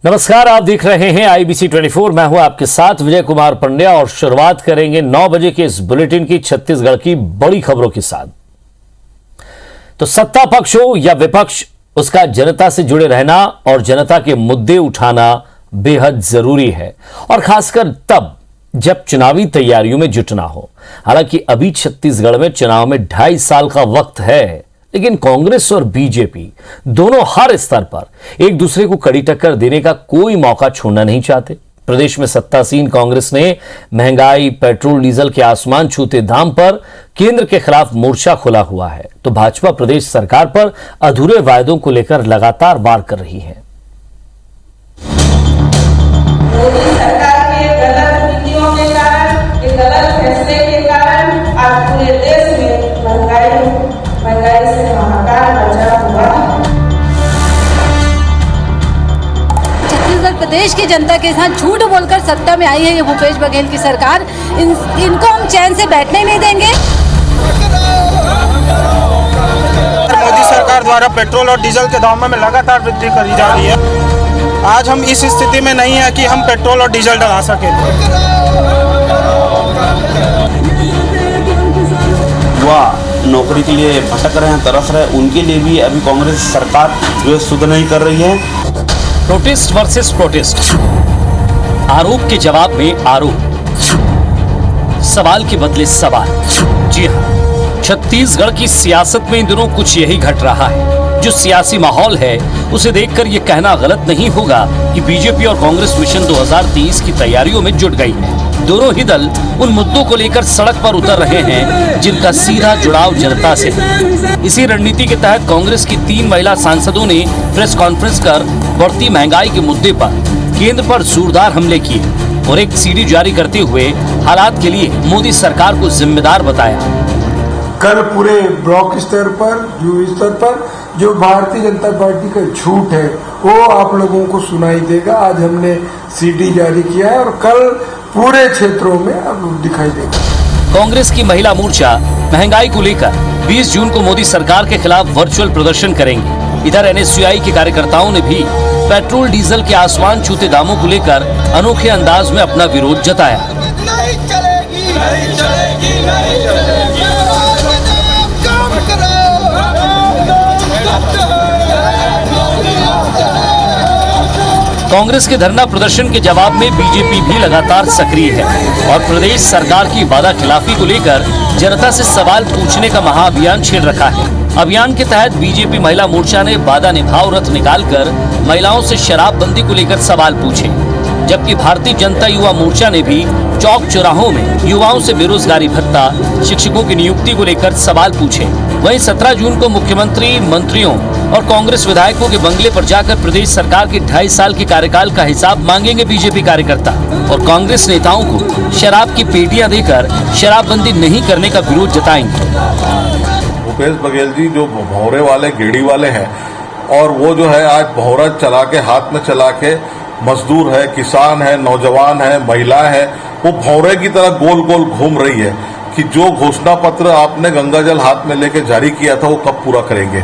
नमस्कार, आप देख रहे हैं आईबीसी 24। मैं हूं आपके साथ विजय कुमार पंड्या और शुरुआत करेंगे 9 बजे के इस बुलेटिन की छत्तीसगढ़ की बड़ी खबरों के साथ। तो सत्ता पक्ष हो या विपक्ष, उसका जनता से जुड़े रहना और जनता के मुद्दे उठाना बेहद जरूरी है, और खासकर तब जब चुनावी तैयारियों में जुटना हो। हालांकि अभी छत्तीसगढ़ में चुनाव में 2.5 साल का वक्त है, लेकिन कांग्रेस और बीजेपी दोनों हर स्तर पर एक दूसरे को कड़ी टक्कर देने का कोई मौका छोड़ना नहीं चाहते। प्रदेश में सत्तासीन कांग्रेस ने महंगाई, पेट्रोल डीजल के आसमान छूते दाम पर केंद्र के खिलाफ मोर्चा खोला हुआ है, तो भाजपा प्रदेश सरकार पर अधूरे वायदों को लेकर लगातार वार कर रही है। मोदी सरकार के गलत नीतियों के कारण, गलत फैसले के कारण आज पूरे देश में महंगाई से हाहाकार मचा हुआ है। छत्तीसगढ़ प्रदेश की जनता के साथ झूठ बोलकर सत्ता में आई है ये भूपेश बघेल की सरकार। इनको हम चैन से बैठने नहीं देंगे। मोदी सरकार द्वारा पेट्रोल और डीजल के दामों में लगातार वृद्धि करी जा रही है। आज हम इस स्थिति में नहीं है कि हम पेट्रोल और डीजल डला सकें। युवा नौकरी के लिए भटक रहे हैं, तरस रहे हैं, उनके लिए भी अभी कांग्रेस सरकार जो है सुध नहीं कर रही है। प्रोटेस्ट वर्सेस प्रोटेस्ट, आरोप के जवाब में आरोप, सवाल के बदले सवाल। जी हां, छत्तीसगढ़ की सियासत में इन दिनों कुछ यही घट रहा है। जो सियासी माहौल है उसे देखकर यह कहना गलत नहीं होगा कि बीजेपी और कांग्रेस मिशन 2023 की तैयारियों में जुट गई है। दोनों ही दल उन मुद्दों को लेकर सड़क पर उतर रहे हैं जिनका सीधा जुड़ाव जनता से है। इसी रणनीति के तहत कांग्रेस की 3 महिला सांसदों ने प्रेस कॉन्फ्रेंस कर बढ़ती महंगाई के मुद्दे पर केंद्र पर जोरदार हमले किए और एक सीडी जारी करते हुए हालात के लिए मोदी सरकार को जिम्मेदार बताया। कल पूरे ब्लॉक स्तर पर, यूपी स्तर पर जो भारतीय जनता पार्टी का झूठ है वो आप लोगों को सुनाई देगा। आज हमने सीडी जारी किया है और कल पूरे क्षेत्रों में अब दिखाई देगा। कांग्रेस की महिला मोर्चा महंगाई को लेकर 20 जून को मोदी सरकार के खिलाफ वर्चुअल प्रदर्शन करेंगे। इधर एनएसयूआई के कार्यकर्ताओं ने भी पेट्रोल डीजल के आसमान छूते दामों को लेकर अनोखे अंदाज में अपना विरोध जताया। नहीं चलेगी, नहीं चलेगी, नहीं चलेगी। कांग्रेस के धरना प्रदर्शन के जवाब में बीजेपी भी लगातार सक्रिय है और प्रदेश सरकार की वादा खिलाफी को लेकर जनता से सवाल पूछने का महाअभियान छेड़ रखा है। अभियान के तहत बीजेपी महिला मोर्चा ने वादा निभाओ रथ निकालकर महिलाओं से शराबबंदी को लेकर सवाल पूछे, जबकि भारतीय जनता युवा मोर्चा ने भी चौक चौराहों में युवाओं से बेरोजगारी भत्ता, शिक्षकों की नियुक्ति को लेकर सवाल पूछे। वहीं 17 जून को मुख्यमंत्री, मंत्रियों और कांग्रेस विधायकों के बंगले पर जाकर प्रदेश सरकार के 2.5 साल के कार्यकाल का हिसाब मांगेंगे बीजेपी कार्यकर्ता, और कांग्रेस नेताओं को शराब की पेटियां देकर शराबबंदी नहीं करने का विरोध जताएंगे। भूपेश बघेल जी जो भौरे वाले, गेड़ी वाले हैं, और वो जो है आज भौरा चला के, हाथ में चला के, मजदूर है, किसान है, नौजवान है, महिला है, वो भौरे की तरह गोल गोल घूम रही है कि जो घोषणा पत्र आपने गंगा जल हाथ में लेके जारी किया था वो कब पूरा करेंगे,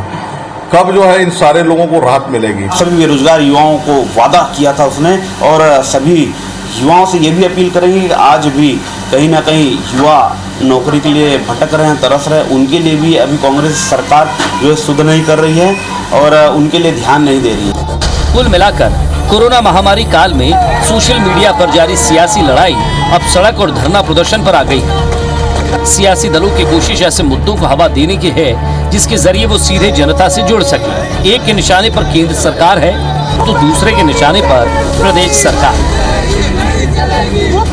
कब जो है इन सारे लोगों को राहत मिलेगी। सभी बेरोजगार युवाओं को वादा किया था उसने, और सभी युवाओं से ये भी अपील करेंगे कि आज भी कहीं ना कहीं युवा नौकरी के लिए भटक रहे हैं, तरस रहे हैं, उनके लिए भी अभी कांग्रेस सरकार जो है सुध नहीं कर रही है और उनके लिए ध्यान नहीं दे रही है। कुल मिलाकर कोरोना महामारी काल में सोशल मीडिया पर जारी सियासी लड़ाई अब सड़क और धरना प्रदर्शन पर आ गई है। सियासी दलों की कोशिश ऐसे मुद्दों को हवा देने की है जिसके जरिए वो सीधे जनता से जुड़ सके। एक के निशाने पर केंद्र सरकार है तो दूसरे के निशाने पर प्रदेश सरकार।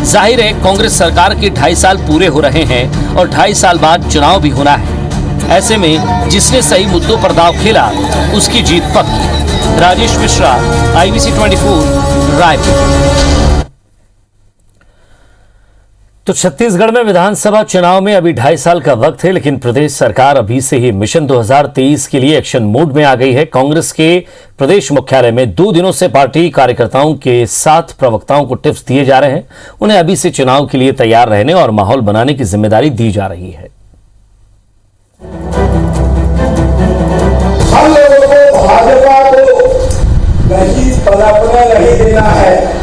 जाहिर है कांग्रेस सरकार के 2.5 साल पूरे हो रहे हैं और 2.5 साल बाद चुनाव भी होना है। ऐसे में जिसने सही मुद्दों पर दांव खेला उसकी जीत पक्की। राजेश मिश्रा, आईबीसी 24, रायपुर। तो छत्तीसगढ़ में विधानसभा चुनाव में अभी 2.5 साल का वक्त है, लेकिन प्रदेश सरकार अभी से ही मिशन 2023 के लिए एक्शन मोड में आ गई है। कांग्रेस के प्रदेश मुख्यालय में 2 दिनों से पार्टी कार्यकर्ताओं के साथ प्रवक्ताओं को टिप्स दिए जा रहे हैं। उन्हें अभी से चुनाव के लिए तैयार रहने और माहौल बनाने की जिम्मेदारी दी जा रही है। हम लोगों को भाजपा को नहीं पनपने नहीं देना है।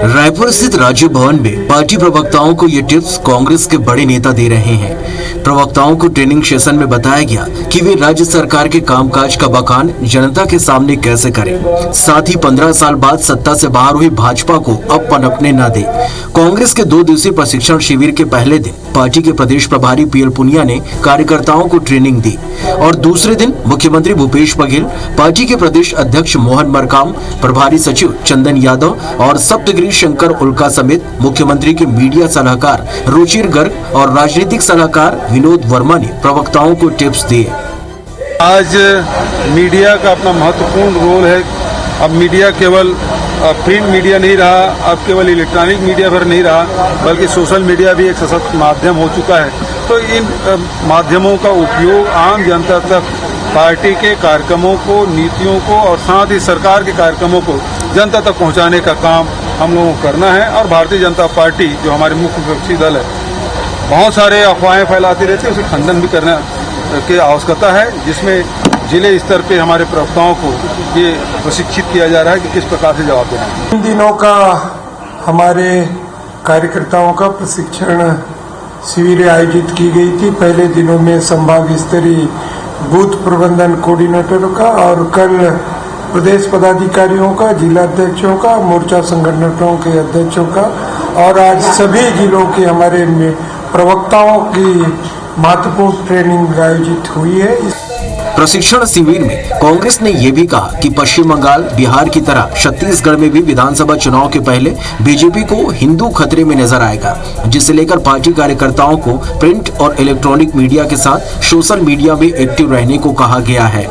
रायपुर स्थित राज्य भवन में पार्टी प्रवक्ताओं को ये टिप्स कांग्रेस के बड़े नेता दे रहे हैं। प्रवक्ताओं को ट्रेनिंग सेशन में बताया गया कि वे राज्य सरकार के कामकाज का बखान जनता के सामने कैसे करें, साथ ही 15 साल बाद सत्ता से बाहर हुई भाजपा को अब पनपने न दे। कांग्रेस के 2 दिवसीय प्रशिक्षण शिविर के पहले दिन पार्टी के प्रदेश प्रभारी पीएल पुनिया ने कार्यकर्ताओं को ट्रेनिंग दी और दूसरे दिन मुख्यमंत्री भूपेश बघेल, पार्टी के प्रदेश अध्यक्ष मोहन मरकाम, प्रभारी सचिव चंदन यादव और सप्तगिरी शंकर उल्का समेत मुख्यमंत्री के मीडिया सलाहकार रुचिर गर्ग और राजनीतिक सलाहकार विनोद वर्मा ने प्रवक्ताओं को टिप्स दिए। आज मीडिया का अपना महत्वपूर्ण रोल है। अब मीडिया केवल प्रिंट मीडिया नहीं रहा, अब केवल इलेक्ट्रॉनिक मीडिया भर नहीं रहा, बल्कि सोशल मीडिया भी एक सशक्त माध्यम हो चुका है। तो इन माध्यमों का उपयोग आम जनता तक पार्टी के कार्यक्रमों को, नीतियों को और साथ ही सरकार के कार्यक्रमों को जनता तक पहुंचाने का काम हम लोगों को करना है। और भारतीय जनता पार्टी जो हमारे मुख्य विपक्षी दल है, बहुत सारे अफवाहें फैलाती रहती है, उसे खंडन भी करने की आवश्यकता है, जिसमें जिले स्तर पे हमारे प्रवक्ताओं को ये प्रशिक्षित किया जा रहा है कि किस प्रकार से जवाब देना है। 3 दिनों का हमारे कार्यकर्ताओं का प्रशिक्षण शिविर आयोजित की गई थी। पहले दिनों में संभाग स्तरीय बूथ प्रबंधन कोऑर्डिनेटरों का और कल प्रदेश पदाधिकारियों का, जिला अध्यक्षों का, मोर्चा संगठनों के अध्यक्षों का और आज सभी जिलों के हमारे प्रवक्ताओं की महत्वपूर्ण ट्रेनिंग आयोजित हुई है। प्रशिक्षण शिविर में कांग्रेस ने ये भी कहा कि पश्चिम बंगाल, बिहार की तरह छत्तीसगढ़ में भी विधानसभा चुनाव के पहले बीजेपी को हिंदू खतरे में नजर आएगा, जिसे लेकर पार्टी कार्यकर्ताओं को प्रिंट और इलेक्ट्रॉनिक मीडिया के साथ सोशल मीडिया में एक्टिव रहने को कहा गया है।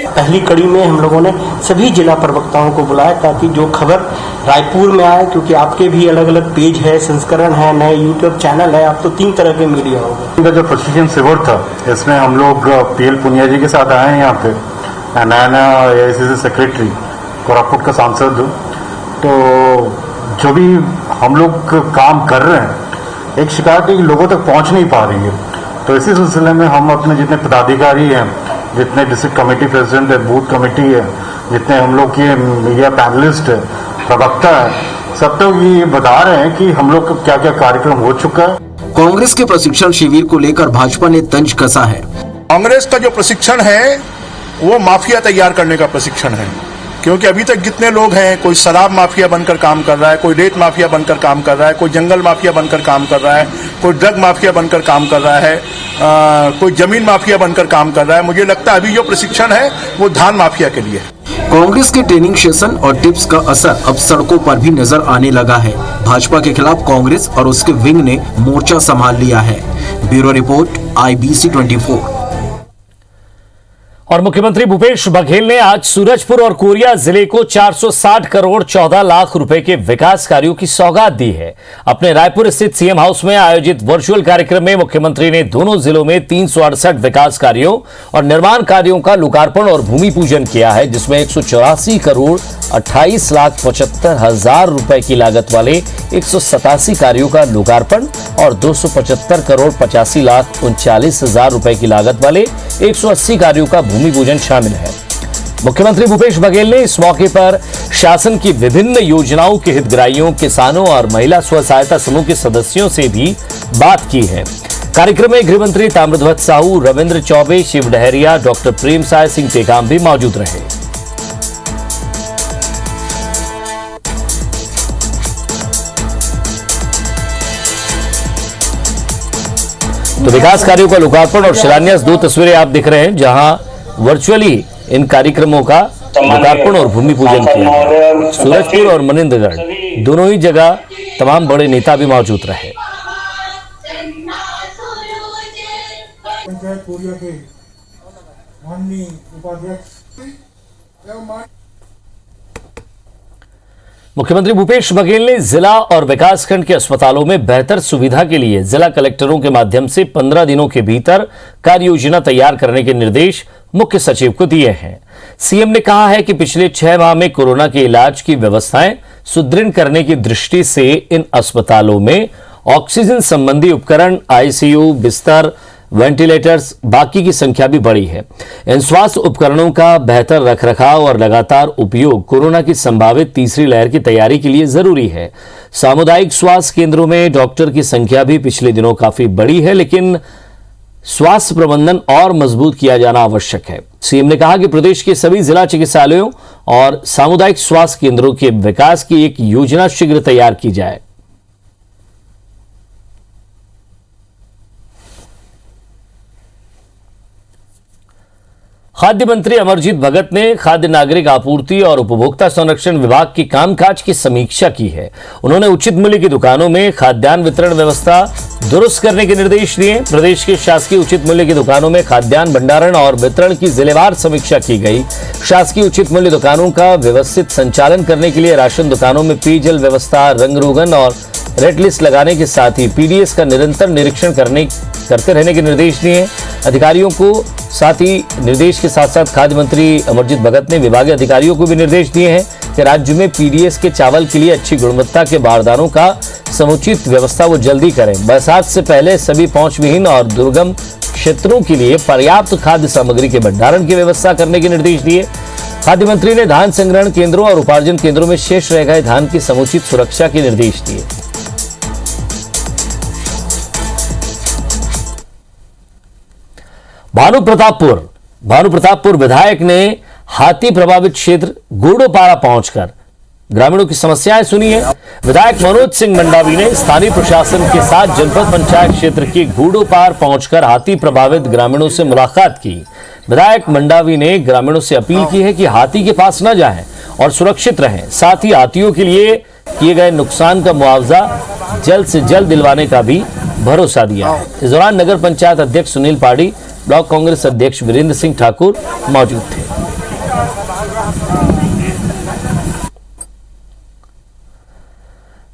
पहली कड़ी में हम लोगों ने सभी जिला प्रवक्ताओं को बुलाया ताकि जो खबर रायपुर में आए, क्योंकि आपके भी अलग अलग पेज है, संस्करण है, नए यूट्यूब चैनल है, आप तो 3 तरह के मीडिया हो गए। इनका जो प्रशिक्षण शिविर था, इसमें हम लोग पीएल पुनिया जी के साथ आए हैं यहाँ पे, नया एआईसीसी सेक्रेटरी, कोरापुट का सांसद। तो जो भी हम लोग काम कर रहे हैं, एक शिकायत लोगों तक पहुँच नहीं पा रही है। तो इसी सिलसिले में हम अपने जितने पदाधिकारी हैं, जितने डिस्ट्रिक्ट कमेटी प्रेसिडेंट है, बूथ कमेटी है, जितने हम लोग के मीडिया पैनलिस्ट है, प्रवक्ता है, सब तो ये बता रहे हैं कि हम लोग का क्या क्या कार्यक्रम हो चुका है। कांग्रेस के प्रशिक्षण शिविर को लेकर भाजपा ने तंज कसा है। कांग्रेस का जो प्रशिक्षण है वो माफिया तैयार करने का प्रशिक्षण है, क्योंकि अभी तक जितने लोग हैं, कोई शराब माफिया बनकर काम कर रहा है, कोई रेत माफिया बनकर काम कर रहा है, कोई जंगल माफिया बनकर काम कर रहा है, कोई ड्रग माफिया बनकर काम कर रहा है, कोई जमीन माफिया बनकर काम कर रहा है। मुझे लगता है अभी जो प्रशिक्षण है वो धान माफिया के लिए है। कांग्रेस के ट्रेनिंग सेशन और टिप्स का असर अब सड़कों पर भी नजर आने लगा है। भाजपा के खिलाफ कांग्रेस और उसके विंग ने मोर्चा संभाल लिया है। Bureau report, IBC 24। और मुख्यमंत्री भूपेश बघेल ने आज सूरजपुर और कोरिया जिले को 460 करोड़ 14 लाख रुपए के विकास कार्यों की सौगात दी है। अपने रायपुर स्थित सीएम हाउस में आयोजित वर्चुअल कार्यक्रम में मुख्यमंत्री ने दोनों जिलों में 368 विकास कार्यों और निर्माण कार्यों का लोकार्पण और भूमि पूजन किया है, जिसमें 184 करोड़ 28 लाख 75 हजार रुपए की लागत वाले 187 कार्यों का लोकार्पण और 275 करोड़ 85 लाख 39 हजार रुपए की लागत वाले 180 कार्यों का भूमि पूजन शामिल है। मुख्यमंत्री भूपेश बघेल ने इस मौके पर शासन की विभिन्न योजनाओं के हितग्राहियों, किसानों और महिला स्व सहायता समूह के सदस्यों से भी बात की है। कार्यक्रम में गृह मंत्री ताम्रध्वज साहू, रविंद्र चौबे, शिव डहरिया, डॉक्टर प्रेम साय सिंह टेकाम भी मौजूद रहे। तो विकास कार्यों का लोकार्पण और शिलान्यास, 2 तस्वीरें आप दिख रहे हैं जहां वर्चुअली इन कार्यक्रमों का लोकार्पण और भूमि पूजन किया गया। सूरजपुर और मनिंदगढ़ दोनों ही जगह तमाम बड़े नेता भी मौजूद रहे। मुख्यमंत्री भूपेश बघेल ने जिला और विकासखंड के अस्पतालों में बेहतर सुविधा के लिए जिला कलेक्टरों के माध्यम से 15 दिनों के भीतर कार्य योजना तैयार करने के निर्देश मुख्य सचिव को दिए हैं। सीएम ने कहा है कि पिछले 6 माह में कोरोना के इलाज की व्यवस्थाएं सुदृढ़ करने की दृष्टि से इन अस्पतालों में ऑक्सीजन संबंधी उपकरण, ICU, बिस्तर, वेंटिलेटर्स, बाकी की संख्या भी बढ़ी है। इन स्वास्थ्य उपकरणों का बेहतर रखरखाव और लगातार उपयोग कोरोना की संभावित तीसरी लहर की तैयारी के लिए जरूरी है। सामुदायिक स्वास्थ्य केंद्रों में डॉक्टर की संख्या भी पिछले दिनों काफी बढ़ी है, लेकिन स्वास्थ्य प्रबंधन और मजबूत किया जाना आवश्यक है। सीएम ने कहा कि प्रदेश के सभी जिला चिकित्सालयों और सामुदायिक स्वास्थ्य केंद्रों के विकास की एक योजना शीघ्र तैयार की जाए। खाद्य मंत्री अमरजीत भगत ने खाद्य नागरिक आपूर्ति और उपभोक्ता संरक्षण विभाग की कामकाज की समीक्षा की है। उन्होंने उचित मूल्य की दुकानों में खाद्यान्न वितरण व्यवस्था दुरुस्त करने के निर्देश दिए। प्रदेश के शासकीय उचित मूल्य की दुकानों में खाद्यान्न भंडारण और वितरण की जिलेवार समीक्षा की गई। शासकीय उचित मूल्य दुकानों का व्यवस्थित संचालन करने के लिए राशन दुकानों में पेयजल व्यवस्था, रंग रोगन और रेड लिस्ट लगाने के साथ ही पीडीएस का निरंतर निरीक्षण करते रहने के निर्देश दिए। अधिकारियों को साथ ही निर्देश के साथ साथ खाद्य मंत्री अमरजीत भगत ने विभागीय अधिकारियों को भी निर्देश दिए हैं कि राज्य में पीडीएस के चावल के लिए अच्छी गुणवत्ता के बारदानों का समुचित व्यवस्था वो जल्दी करें। बरसात से पहले सभी पहुंच विहीन और दुर्गम क्षेत्रों के लिए पर्याप्त खाद्य सामग्री के भंडारण की व्यवस्था करने के निर्देश दिए। खाद्य मंत्री ने धान संग्रहण केंद्रों और उपार्जन केंद्रों में शेष रह गए धान की समुचित सुरक्षा के निर्देश दिए। भानु प्रतापपुर विधायक ने हाथी प्रभावित क्षेत्र गुरडोपारा पहुंचकर ग्रामीणों की समस्याएं सुनी है। विधायक मनोज सिंह मंडावी ने स्थानीय प्रशासन के साथ जनपद पंचायत क्षेत्र के गुरडोपार पहुंचकर हाथी प्रभावित ग्रामीणों से मुलाकात की। विधायक मंडावी ने ग्रामीणों से अपील की है कि हाथी के पास न जाएं और सुरक्षित रहें। साथ ही हाथियों के लिए किए गए नुकसान का मुआवजा जल्द से जल्द दिलवाने का भी भरोसा दिया है। इस दौरान नगर पंचायत अध्यक्ष सुनील पाड़ी, ब्लॉक कांग्रेस अध्यक्ष वीरेंद्र सिंह ठाकुर मौजूद थे।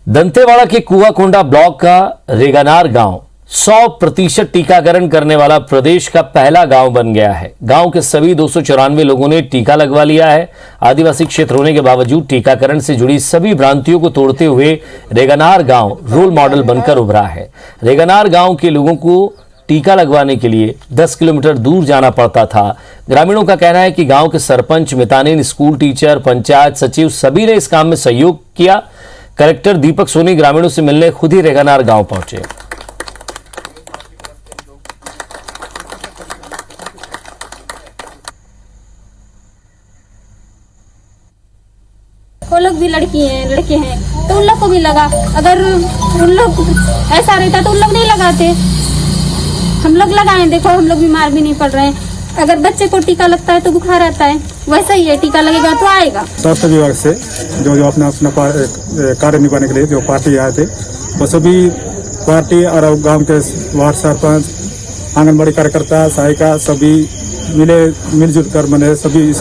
दंतेवाड़ा के कुआकोंडा ब्लॉक का रेगानार गांव 100% टीकाकरण करने वाला प्रदेश का पहला गांव बन गया है। गांव के सभी 294 लोगों ने टीका लगवा लिया है। आदिवासी क्षेत्र होने के बावजूद टीकाकरण से जुड़ी सभी भ्रांतियों को तोड़ते हुए रेगानार गांव रोल मॉडल बनकर उभरा है। रेगानार गांव के लोगों को टीका लगवाने के लिए 10 किलोमीटर दूर जाना पड़ता था। ग्रामीणों का कहना है कि गांव के सरपंच, मितानिन, स्कूल टीचर, पंचायत सचिव सभी ने इस काम में सहयोग किया। कलेक्टर दीपक सोनी ग्रामीणों से मिलने खुद ही रेगानार गांव पहुंचे। वो लोग भी लड़के हैं तो उन लोग को भी लगा। अगर उन लोग ऐसा रहता तो उन लोग नहीं लगाते। हम लोग लगाएं, देखो हम लोग बीमार भी नहीं पड़ रहे हैं। अगर बच्चे को टीका लगता है तो बुखार आता है, वैसा ही है, टीका लगेगा तो आएगा। स्वास्थ्य विभाग से जो अपना कार्य निभाने के लिए जो पार्टी आए थे, वो सभी पार्टी और गांव के वार्ड सरपंच, आंगनबाड़ी कार्यकर्ता, सहायिका सभी मिलजुल कर मैंने सभी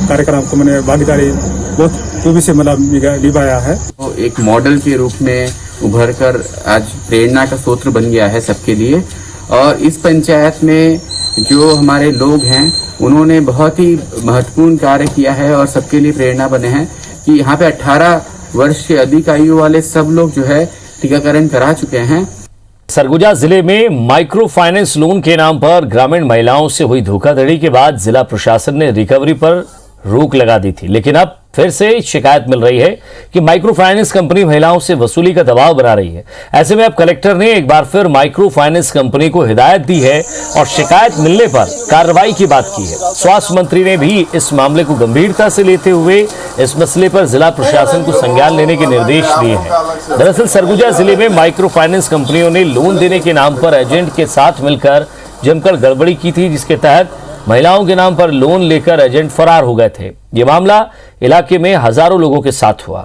कार्यक्रम को मैंने भागीदारी बहुत खूबी से निभाया है। तो एक मॉडल के रूप में उभर कर आज प्रेरणा का स्रोत बन गया है सबके लिए। और इस पंचायत में जो हमारे लोग हैं उन्होंने बहुत ही महत्वपूर्ण कार्य किया है और सबके लिए प्रेरणा बने हैं कि यहाँ पे 18 वर्ष से अधिक आयु वाले सब लोग जो है टीकाकरण करा चुके हैं। सरगुजा जिले में माइक्रो फाइनेंस लोन के नाम पर ग्रामीण महिलाओं से हुई धोखाधड़ी के बाद जिला प्रशासन ने रिकवरी पर रोक लगा दी थी, लेकिन अब फिर से शिकायत मिल रही है कि माइक्रो फाइनेंस कंपनी महिलाओं से वसूली का दबाव बना रही है। ऐसे में अब कलेक्टर ने एक बार फिर माइक्रो फाइनेंस कंपनी को हिदायत दी है और शिकायत मिलने पर कार्रवाई की बात की है। स्वास्थ्य मंत्री ने भी इस मामले को गंभीरता से लेते हुए इस मसले पर जिला प्रशासन को संज्ञान लेने के निर्देश दिए हैं। दरअसल सरगुजा जिले में माइक्रो फाइनेंस कंपनियों ने लोन देने के नाम पर एजेंट के साथ मिलकर जमकर गड़बड़ी की थी, जिसके तहत महिलाओं के नाम पर लोन लेकर एजेंट फरार हो गए थे। ये मामला इलाके में हजारों लोगों के साथ हुआ।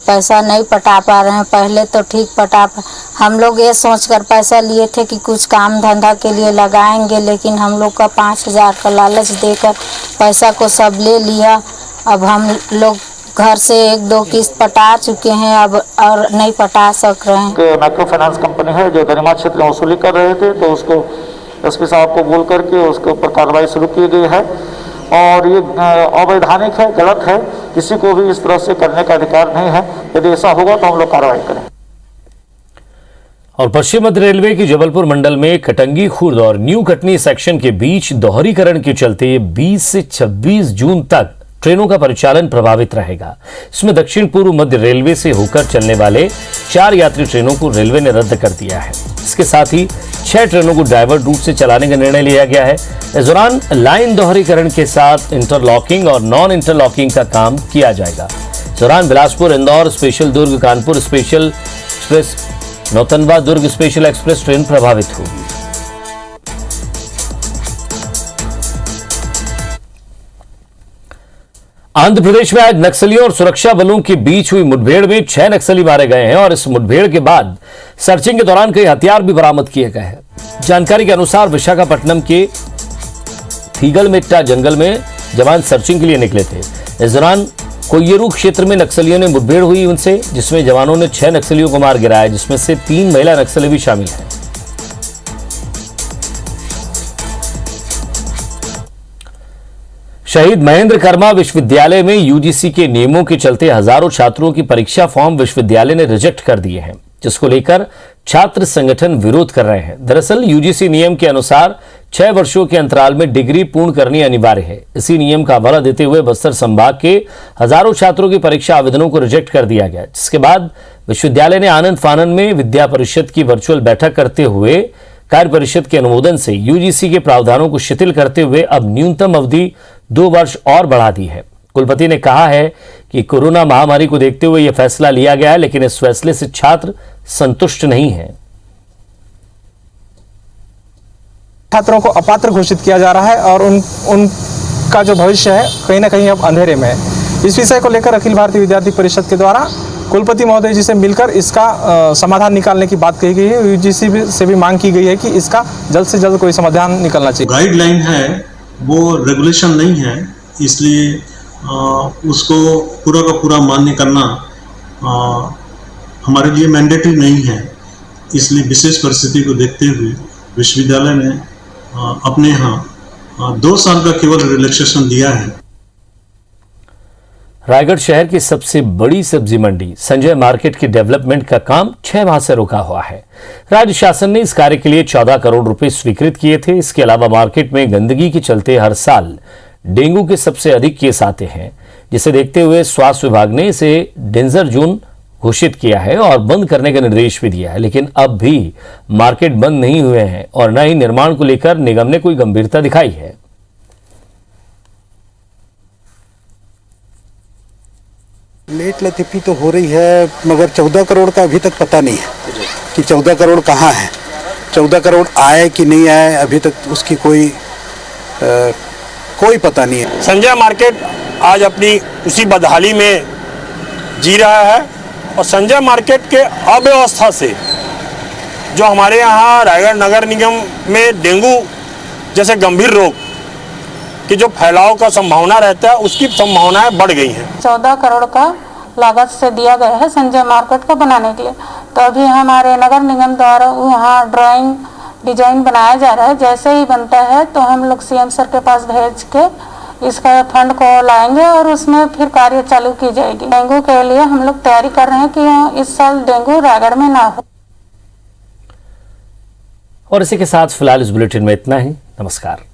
पैसा नहीं पटा पा रहे हैं, पहले तो ठीक हम लोग ये सोचकर पैसा लिए थे कि कुछ काम धंधा के लिए लगाएंगे, लेकिन हम लोग का 5000 का लालच देकर पैसा को सब ले लिया। अब हम लोग घर से 1-2 किस्त पटा चुके हैं, अब और नहीं पटा सक रहे हैं। माइक्रो फाइनेंस कंपनी है जो दरिमा क्षेत्र में वसूली कर रहे थे, तो उसको एसपी साहब को बोल करके उसके ऊपर कार्रवाई शुरू की गई है और ये अवैधानिक है, गलत है। किसी को भी इस तरह से करने का अधिकार नहीं है। यदि ऐसा होगा तो हम लोग कार्रवाई करें। और पश्चिम मध्य रेलवे की जबलपुर मंडल में कटंगी खुर्द और न्यू कटनी सेक्शन के बीच दोहरीकरण के चलते 20 से 26 जून तक ट्रेनों का परिचालन प्रभावित रहेगा। इसमें दक्षिण पूर्व मध्य रेलवे से होकर चलने वाले 4 यात्री ट्रेनों को रेलवे ने रद्द कर दिया है। इसके साथ ही 6 ट्रेनों को डाइवर्ट रूट से चलाने का निर्णय लिया गया है। इस दौरान लाइन दोहरीकरण के साथ इंटरलॉकिंग और नॉन इंटरलॉकिंग का काम किया जाएगा। इस दौरान बिलासपुर इंदौर स्पेशल, दुर्ग कानपुर स्पेशल एक्सप्रेस, नौतनवा दुर्ग स्पेशल एक्सप्रेस ट्रेन प्रभावित होगी। आंध्र प्रदेश में आज नक्सलियों और सुरक्षा बलों के बीच हुई मुठभेड़ में 6 नक्सली मारे गए हैं और इस मुठभेड़ के बाद सर्चिंग के दौरान कई हथियार भी बरामद किए गए हैं। जानकारी के अनुसार विशाखापट्टनम के थीगलमेट्टा जंगल में जवान सर्चिंग के लिए निकले थे। इस दौरान कोयरू क्षेत्र में नक्सलियों ने मुठभेड़ हुई उनसे, जिसमें जवानों ने 6 नक्सलियों को मार गिराया, जिसमें से 3 महिला नक्सली भी शामिल हैं। शहीद महेंद्र कर्मा विश्वविद्यालय में यूजीसी के नियमों के चलते हजारों छात्रों की परीक्षा फॉर्म विश्वविद्यालय ने रिजेक्ट कर दिए हैं, जिसको लेकर छात्र संगठन विरोध कर रहे हैं। दरअसल यूजीसी नियम के अनुसार 6 वर्षों के अंतराल में डिग्री पूर्ण करनी अनिवार्य है। इसी नियम का हवाला देते हुए बस्तर संभाग के हजारों छात्रों की परीक्षा आवेदनों को रिजेक्ट कर दिया गया, जिसके बाद विश्वविद्यालय ने आनंद फानन में विद्या परिषद की वर्चुअल बैठक करते हुए कार्य परिषद के अनुमोदन से यूजीसी के प्रावधानों को शिथिल करते हुए अब न्यूनतम अवधि 2 वर्ष और बढ़ा दी है। कुलपति ने कहा है कि कोरोना महामारी को देखते हुए यह फैसला लिया गया है, लेकिन इस फैसले से छात्र संतुष्ट नहीं हैं। छात्रों को अपात्र घोषित किया जा रहा है और उनका जो भविष्य है कहीं ना कहीं अब अंधेरे में है। इस विषय को लेकर अखिल भारतीय विद्यार्थी परिषद के द्वारा कुलपति महोदय जी से मिलकर इसका समाधान निकालने की बात कही गई है। यूजीसी से भी मांग की गई है कि इसका जल्द से जल्द कोई समाधान निकलना चाहिए। गाइडलाइन है वो रेगुलेशन नहीं है, इसलिए उसको पूरा का पूरा मान्य करना हमारे लिए मैंडेटरी नहीं है। इसलिए विशेष परिस्थिति को देखते हुए विश्वविद्यालय ने अपने यहाँ 2 साल का केवल रिलैक्सेशन दिया है। रायगढ़ शहर की सबसे बड़ी सब्जी मंडी संजय मार्केट के डेवलपमेंट का काम 6 माह से रुका हुआ है। राज्य शासन ने इस कार्य के लिए 14 करोड़ रुपए स्वीकृत किए थे। इसके अलावा मार्केट में गंदगी के चलते हर साल डेंगू के सबसे अधिक केस आते हैं, जिसे देखते हुए स्वास्थ्य विभाग ने इसे डेंजर जोन घोषित किया है और बंद करने का निर्देश भी दिया है। लेकिन अब भी मार्केट बंद नहीं हुए हैं और न ही निर्माण को लेकर निगम ने कोई गंभीरता दिखाई है। लेट लतीफी तो हो रही है, मगर 14 करोड़ का अभी तक पता नहीं है कि 14 करोड़ कहाँ है। 14 करोड़ आए कि नहीं आए अभी तक उसकी कोई पता नहीं है। संजय मार्केट आज अपनी उसी बदहाली में जी रहा है और संजय मार्केट के अव्यवस्था से जो हमारे यहाँ रायगढ़ नगर निगम में डेंगू जैसे गंभीर रोग कि जो फैलाव का संभावना रहता है उसकी संभावनाएं बढ़ गई हैं। 14 करोड़ का लागत से दिया गया है संजय मार्केट को बनाने के लिए। तो अभी हमारे नगर निगम द्वारा वहाँ ड्राइंग डिजाइन बनाया जा रहा है। जैसे ही बनता है तो हम लोग सीएम सर के पास भेज के इसका फंड को लाएंगे और उसमें फिर कार्य चालू की जाएगी। डेंगू के लिए हम लोग तैयारी कर रहे हैं कि इस साल डेंगू रायगढ़ में ना हो। और इसी के साथ फिलहाल इस बुलेटिन में इतना ही। नमस्कार।